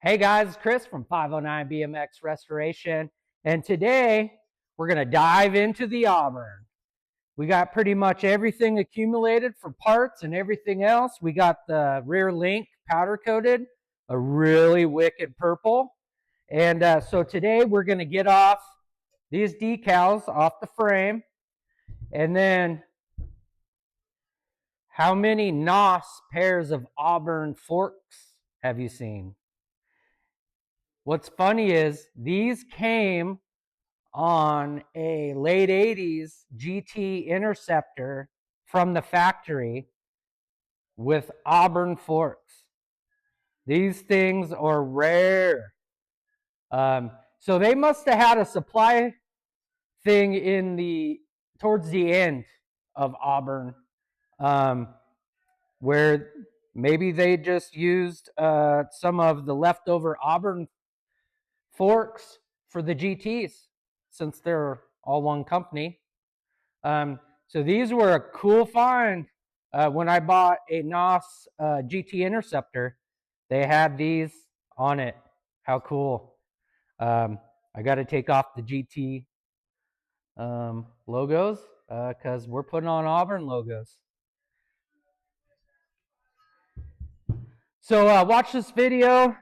Hey guys, it's Chris from 509 BMX Restoration, and today we're going to dive into the Auburn. We got pretty much everything accumulated for parts and everything else. We got the rear link powder coated, a really wicked purple. And so today we're going to get off these decals off the frame. And then how many NOS pairs of Auburn forks have you seen? What's funny is these came on a late 80s GT Interceptor from the factory with Auburn forks. These things are rare. So they must have had a supply thing towards the end of Auburn, where maybe they just used some of the leftover Auburn forks for the GTs, since they're all one company. So these were a cool find. When I bought a NOS GT Interceptor, they had these on it. How cool. I got to take off the GT logos because we're putting on Auburn logos. So watch this video.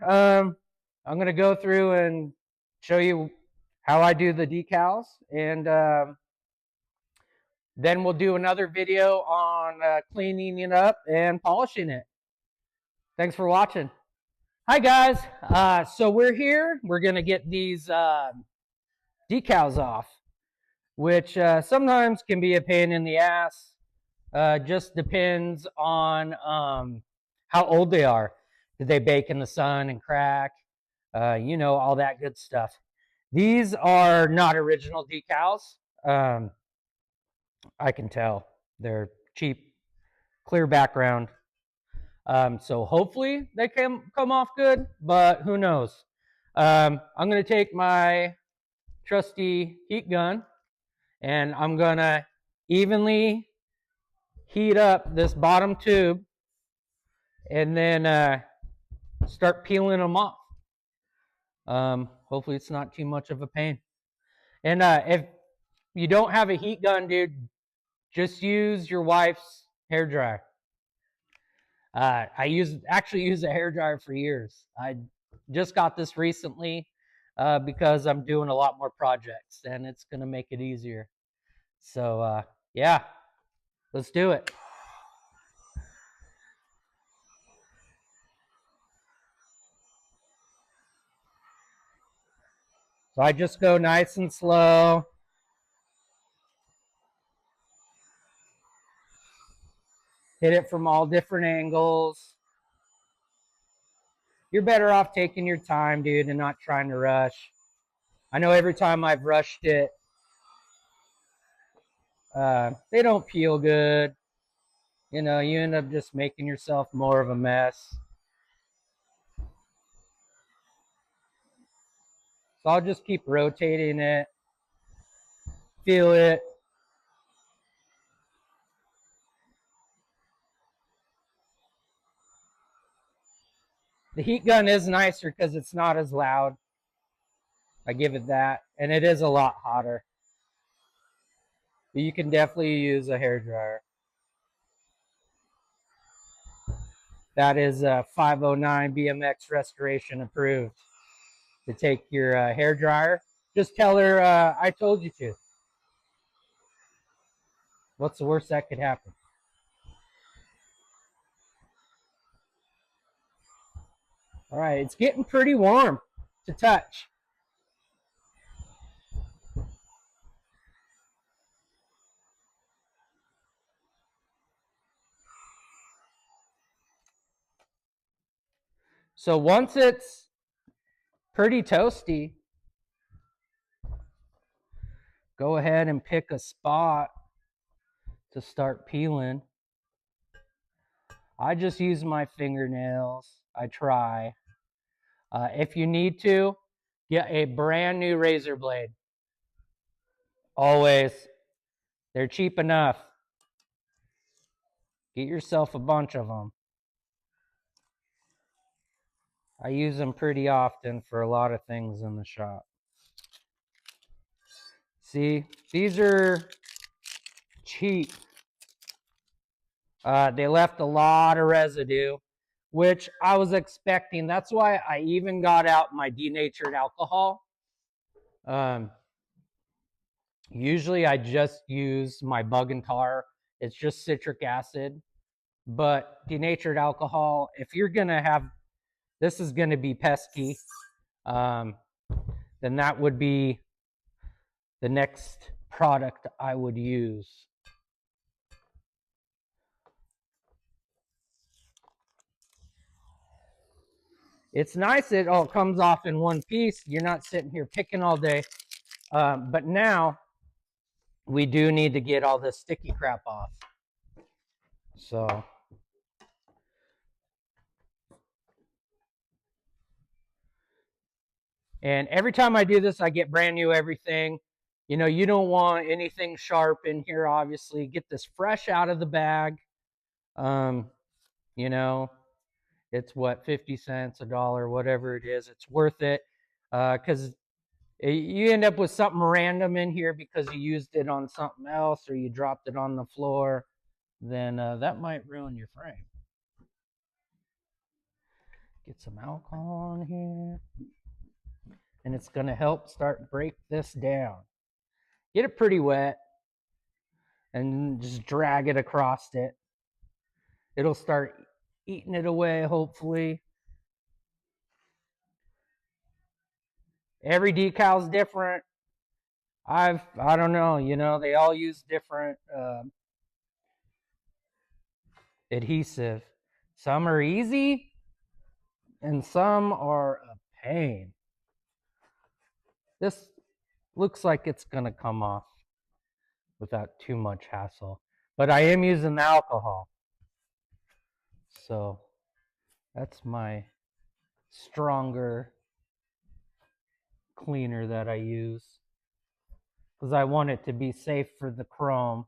I'm going to go through and show you how I do the decals, and then we'll do another video on cleaning it up and polishing it. Thanks for watching. Hi guys, so we're here. We're going to get these decals off, which sometimes can be a pain in the ass. Just depends on how old they are. Did they bake in the sun and crack? All that good stuff. These are not original decals. I can tell. They're cheap, clear background. So hopefully they come off good, but who knows? I'm going to take my trusty heat gun, and I'm going to evenly heat up this bottom tube, and then start peeling them off. Hopefully it's not too much of a pain. And if you don't have a heat gun, dude, just use your wife's hair dryer. I actually use a hair dryer for years. I just got this recently because I'm doing a lot more projects, and it's going to make it easier. So yeah, let's do it. So I just go nice and slow. Hit it from all different angles. You're better off taking your time, dude, and not trying to rush. I know every time I've rushed it, they don't peel good. You end up just making yourself more of a mess. So I'll just keep rotating it. Feel it. The heat gun is nicer because it's not as loud. I give it that. And it is a lot hotter. But you can definitely use a hair dryer. That is 509 BMX Restoration approved. To take your hair dryer, just tell her I told you to. What's the worst that could happen? All right, it's getting pretty warm to touch. So once it's pretty toasty, go ahead and pick a spot to start peeling. I just use my fingernails. I try. If you need to, get a brand new razor blade. Always. They're cheap enough. Get yourself a bunch of them. I use them pretty often for a lot of things in the shop. See, these are cheap. They left a lot of residue, which I was expecting. That's why I even got out my denatured alcohol. Usually I just use my bug and tar. It's just citric acid. But denatured alcohol, if you're going to have, this is going to be pesky, then that would be the next product I would use. It's nice it all comes off in one piece. You're not sitting here picking all day. But now we do need to get all this sticky crap off. So and every time I do this, I get brand new everything. You know, you don't want anything sharp in here, obviously. Get this fresh out of the bag. You know, it's what, 50 cents, $1, whatever it is. It's worth it. Because you end up with something random in here because you used it on something else or you dropped it on the floor. Then that might ruin your frame. Get some alcohol on here. And it's going to help break this down. Get it pretty wet and just drag it across it. It'll start eating it away, hopefully. Every decal's different. I don't know, you know, they all use different adhesive. Some are easy and some are a pain. This looks like it's gonna come off without too much hassle, but I am using the alcohol. So that's my stronger cleaner that I use because I want it to be safe for the chrome.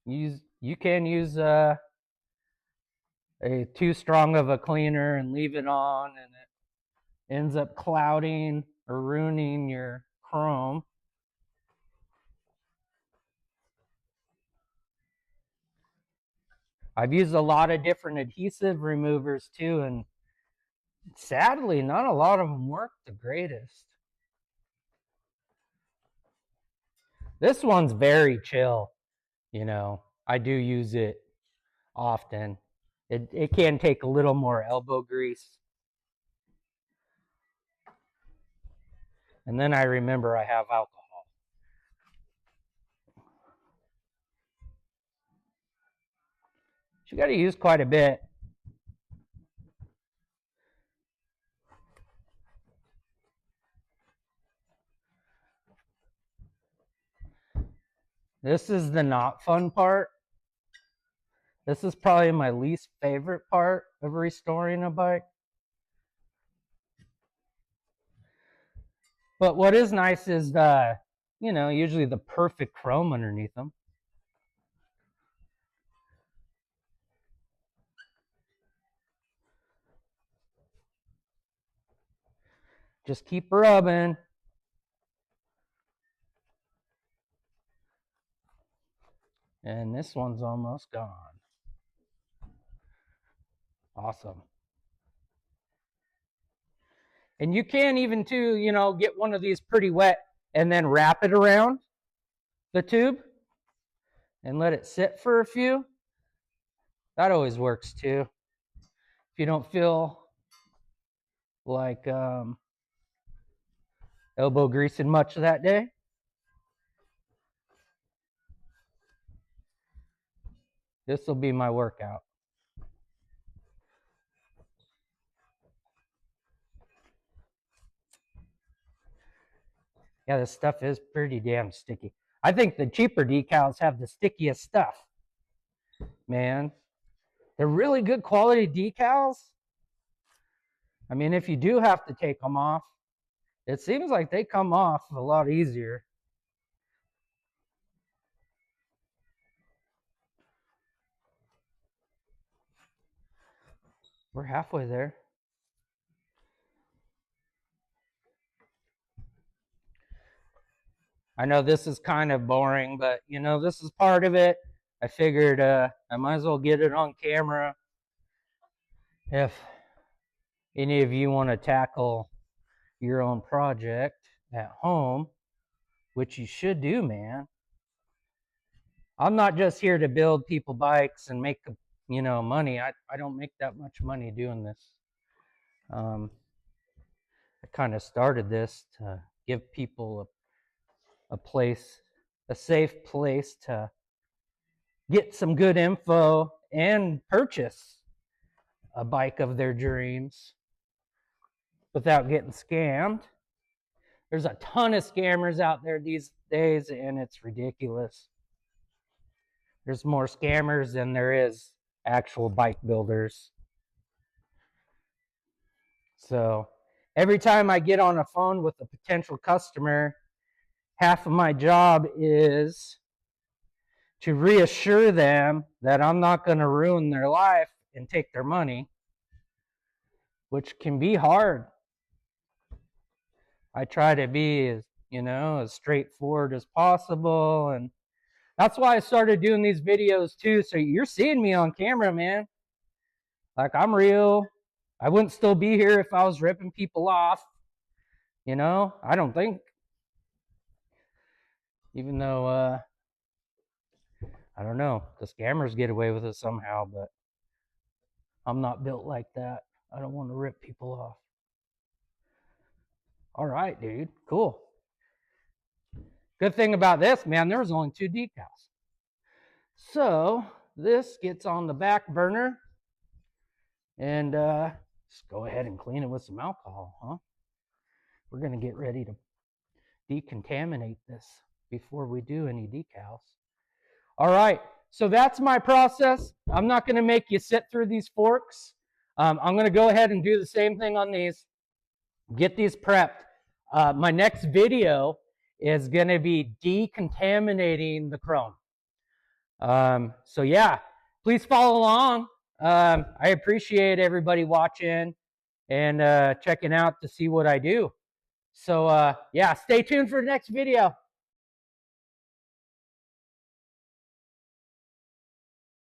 You can use a too strong of a cleaner and leave it on and it ends up clouding or ruining your chrome. I've used a lot of different adhesive removers too, and sadly, not a lot of them work the greatest. This one's very chill, you know. I do use it often. It can take a little more elbow grease. And then I remember I have alcohol. You got to use quite a bit. This is the not fun part. This is probably my least favorite part of restoring a bike. But what is nice is you know, usually the perfect chrome underneath them. Just keep rubbing. And this one's almost gone. Awesome. And you can even too, you know, get one of these pretty wet and then wrap it around the tube and let it sit for a few. That always works too. If you don't feel like elbow greasing much that day. This will be my workout. Yeah, this stuff is pretty damn sticky. I think the cheaper decals have the stickiest stuff, man. They're really good quality decals. I mean, if you do have to take them off, it seems like they come off a lot easier. We're halfway there. I know this is kind of boring, but you know, this is part of it. I figured I might as well get it on camera. If any of you want to tackle your own project at home, which you should do, man. I'm not just here to build people bikes and make, you know, money. I don't make that much money doing this. I kind of started this to give people a place, a safe place to get some good info and purchase a bike of their dreams without getting scammed. There's a ton of scammers out there these days, and it's ridiculous. There's more scammers than there is actual bike builders. So every time I get on a phone with a potential customer, half of my job is to reassure them that I'm not going to ruin their life and take their money, which can be hard. I try to be as, you know, as straightforward as possible, and that's why I started doing these videos too. So you're seeing me on camera, man. Like, I'm real. I wouldn't still be here if I was ripping people off. You know, I don't think. Even though, I don't know, the scammers get away with it somehow, but I'm not built like that. I don't want to rip people off. All right, dude. Cool. Good thing about this, man, there was only 2 decals. So this gets on the back burner, and just go ahead and clean it with some alcohol, huh? We're going to get ready to decontaminate this before we do any decals. All right, so that's my process. I'm not going to make you sit through these forks. I'm going to go ahead and do the same thing on these. Get these prepped. My next video is going to be decontaminating the chrome. So yeah, please follow along. I appreciate everybody watching and checking out to see what I do. So yeah, stay tuned for the next video.